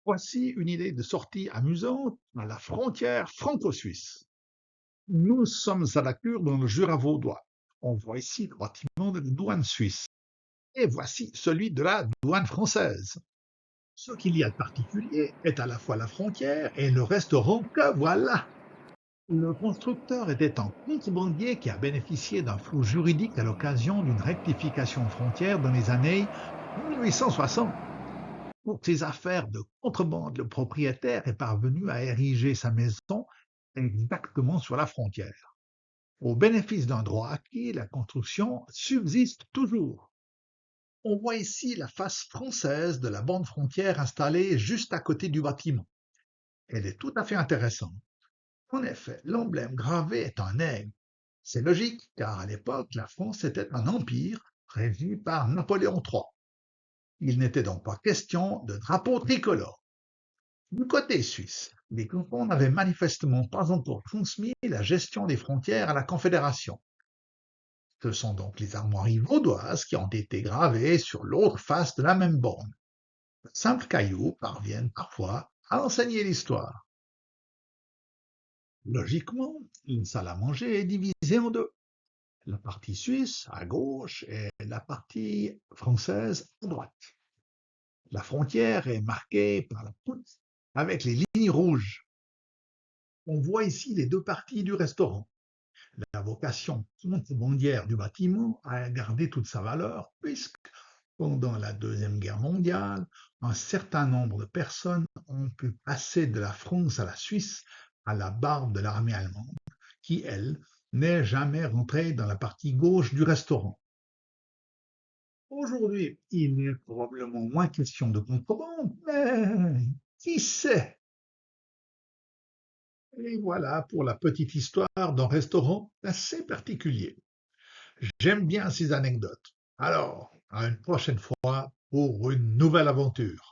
Voici une idée de sortie amusante à la frontière franco-suisse. Nous sommes à la cure dans le Jura vaudois. On voit ici le bâtiment de la douane suisse. Et voici celui de la douane française. Ce qu'il y a de particulier est à la fois la frontière et le restaurant que voilà. Le constructeur était un contrebandier qui a bénéficié d'un flou juridique à l'occasion d'une rectification de frontière dans les années 1860. Pour ses affaires de contrebande, le propriétaire est parvenu à ériger sa maison exactement sur la frontière. Au bénéfice d'un droit acquis, la construction subsiste toujours. On voit ici la face française de la bande frontière installée juste à côté du bâtiment. Elle est tout à fait intéressante. En effet, l'emblème gravé est un aigle. C'est logique, car à l'époque, la France était un empire régi par Napoléon III. Il n'était donc pas question de drapeau tricolore. Du côté suisse, les cantons n'avaient manifestement pas encore transmis la gestion des frontières à la Confédération. Ce sont donc les armoiries vaudoises qui ont été gravées sur l'autre face de la même borne. De simples cailloux parviennent parfois à enseigner l'histoire. Logiquement, une salle à manger est divisée en deux. La partie suisse à gauche et la partie française à droite. La frontière est marquée par la poutre avec les lignes rouges. On voit ici les deux parties du restaurant. La vocation contrebandière du bâtiment a gardé toute sa valeur puisque pendant la Deuxième Guerre mondiale, un certain nombre de personnes ont pu passer de la France à la Suisse à la barbe de l'armée allemande, qui, elle, n'est jamais rentrée dans la partie gauche du restaurant. Aujourd'hui, il n'est probablement moins question de contrebande, mais qui sait? Et voilà pour la petite histoire d'un restaurant assez particulier. J'aime bien ces anecdotes. Alors, à une prochaine fois pour une nouvelle aventure.